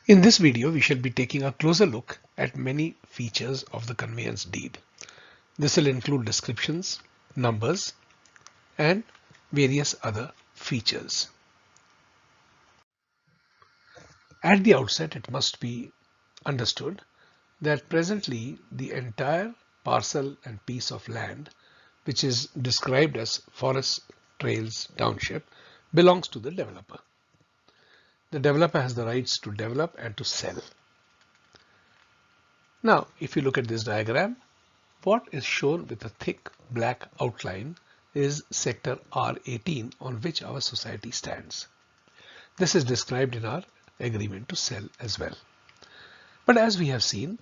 In this video, we shall be taking a closer look at many features of the conveyance deed. This will include descriptions, numbers, and various other features. At the outset, it must be understood that presently the entire parcel and piece of land, which is described as Forest Trails Township, belongs to the developer. The developer has the rights to develop and to sell. Now, if you look at this diagram, what is shown with a thick black outline is sector R18 on which our society stands. This is described in our agreement to sell as well. But as we have seen,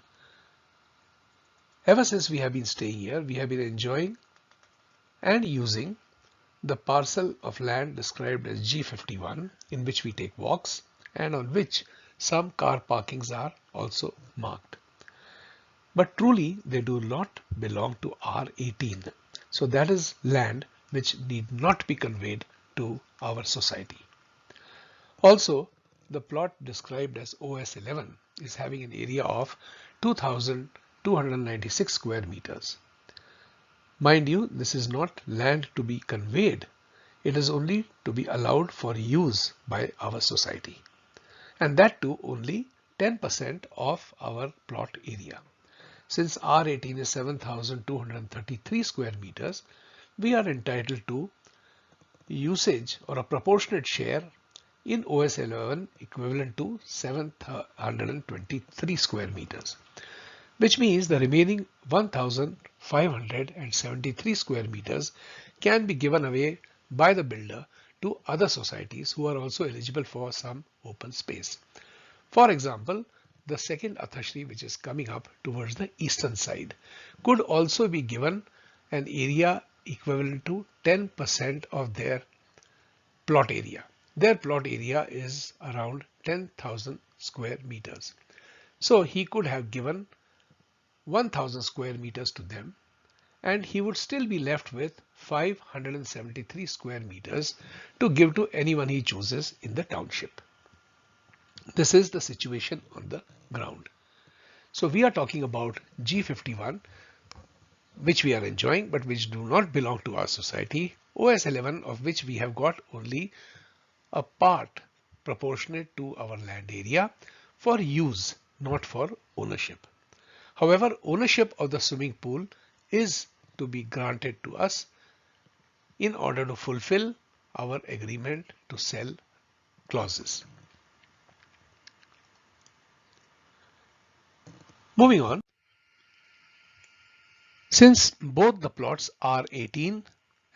ever since we have been staying here, we have been enjoying and using the parcel of land described as G51, in which we take walks and on which some car parkings are also marked. But truly they do not belong to R18. So that is land which need not be conveyed to our society. Also, the plot described as OS11 is having an area of 2,296 square meters. Mind you, this is not land to be conveyed. It is only to be allowed for use by our society. And that too only 10% of our plot area. Since R18 is 7,233 square meters, we are entitled to usage or a proportionate share in OS11 equivalent to 723 square meters, which means the remaining 1,573 square meters can be given away by the builder to other societies who are also eligible for some open space. For example, the second Athashri, which is coming up towards the eastern side, could also be given an area equivalent to 10% of their plot area. Their plot area is around 10,000 square meters. So he could have given 1,000 square meters to them, and he would still be left with 573 square meters to give to anyone he chooses in the township. This is the situation on the ground. So we are talking about G51, which we are enjoying, but which do not belong to our society. OS11, of which we have got only a part proportionate to our land area for use, not for ownership. However, ownership of the swimming pool is to be granted to us in order to fulfill our agreement to sell clauses. Moving on, since both the plots R18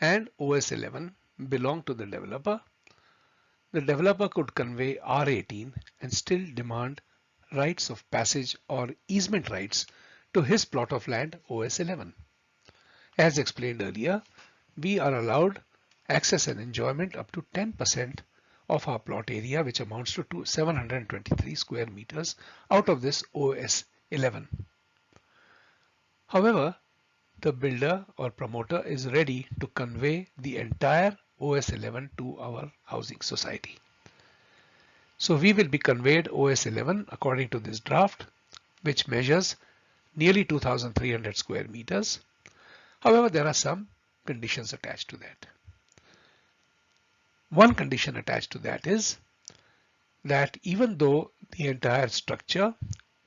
and OS11 belong to the developer could convey R18 and still demand rights of passage or easement rights to his plot of land OS11. As explained earlier, we are allowed access and enjoyment up to 10% of our plot area, which amounts to 723 square meters out of this OS11. However, the builder or promoter is ready to convey the entire OS11 to our housing society. So we will be conveyed OS11 according to this draft, which measures nearly 2,300 square meters. However, there are some conditions attached to that. One condition attached to that is that even though the entire structure,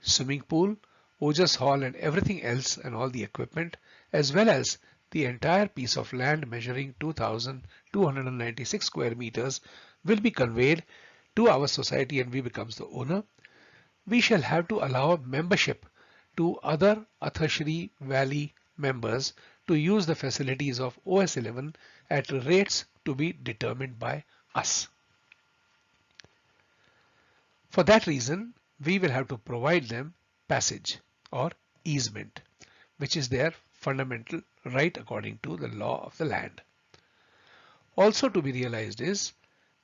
swimming pool, Ojas Hall and everything else and all the equipment, as well as the entire piece of land measuring 2,296 square meters will be conveyed to our society and we becomes the owner, we shall have to allow membership to other Athashri Valley members to use the facilities of OS11 at rates to be determined by us. For that reason, we will have to provide them passage or easement, which is their fundamental right according to the law of the land. Also to be realized is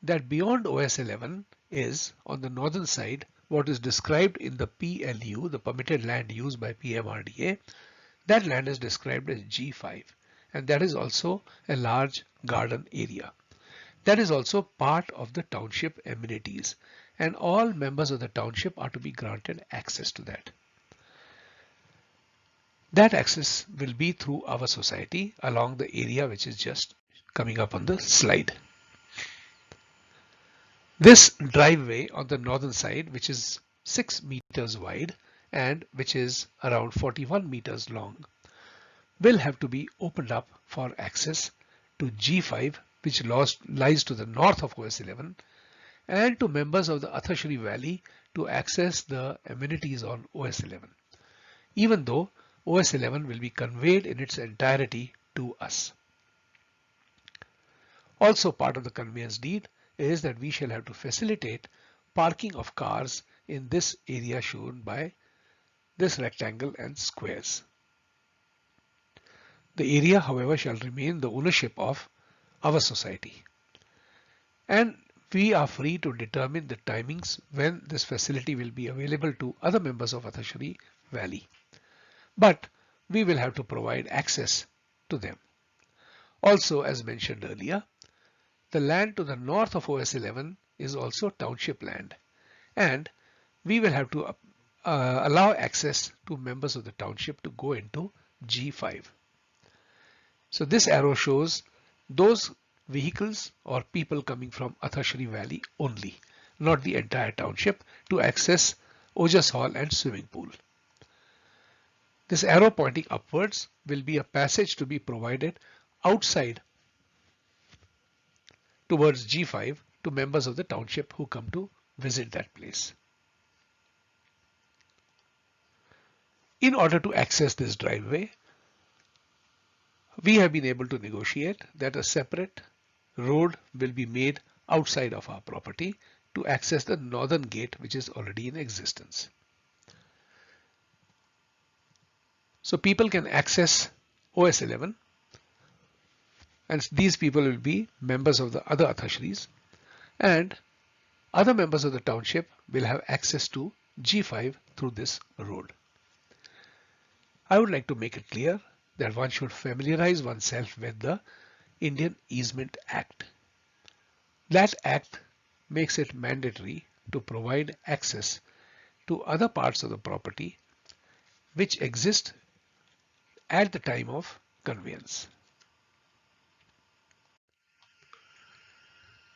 that beyond OS11 is on the northern side what is described in the PLU, the permitted land use by PMRDA. That land is described as G5, and that is also a large garden area. That is also part of the township amenities, and all members of the township are to be granted access to that. That access will be through our society along the area which is just coming up on the slide. This driveway on the northern side, which is 6 meters wide and which is around 41 meters long, will have to be opened up for access to G5, which lies to the north of OS 11, and to members of the Athashri Valley to access the amenities on OS 11, even though OS 11 will be conveyed in its entirety to us. Also, part of the conveyance deed is that we shall have to facilitate parking of cars in this area shown by this rectangle and squares. The area, however, shall remain the ownership of our society, and we are free to determine the timings when this facility will be available to other members of Athashri Valley, but we will have to provide access to them. Also, as mentioned earlier, the land to the north of OS 11 is also township land, and we will have to allow access to members of the township to go into G5. So this arrow shows those vehicles or people coming from Athashri Valley only, not the entire township, to access Ojas Hall and swimming pool. This arrow pointing upwards will be a passage to be provided outside towards G5 to members of the township who come to visit that place. In order to access this driveway, we have been able to negotiate that a separate road will be made outside of our property to access the northern gate, which is already in existence. So people can access OS 11, and these people will be members of the other Athashris, and other members of the township will have access to G5 through this road. I would like to make it clear that one should familiarize oneself with the Indian Easement Act. That act makes it mandatory to provide access to other parts of the property which exist at the time of conveyance.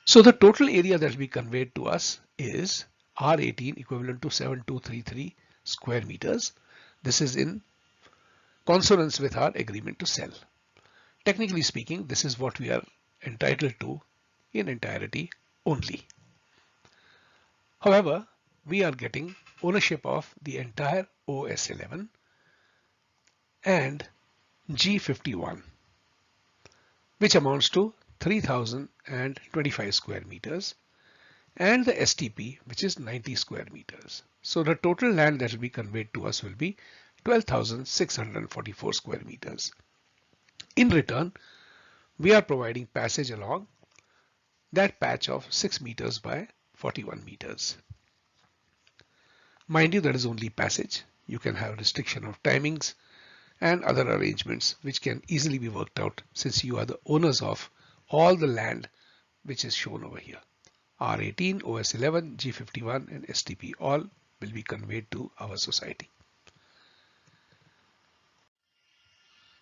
So the total area that will be conveyed to us is R18, equivalent to 7233 square meters. This is in consonance with our agreement to sell. Technically speaking, this is what we are entitled to in entirety only. However, we are getting ownership of the entire OS 11 and G51, which amounts to 3025 square meters, and the STP, which is 90 square meters. So the total land that will be conveyed to us will be 12,644 square meters. In return, we are providing passage along that patch of 6 meters by 41 meters. Mind you, that is only passage. You can have restriction of timings and other arrangements which can easily be worked out since you are the owners of all the land which is shown over here. R18, OS 11, G51 and STP all will be conveyed to our society.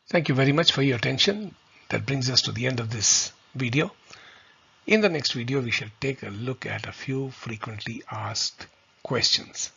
Thank you very much for your attention. That brings us to the end of this video. In the next video, we shall take a look at a few frequently asked questions.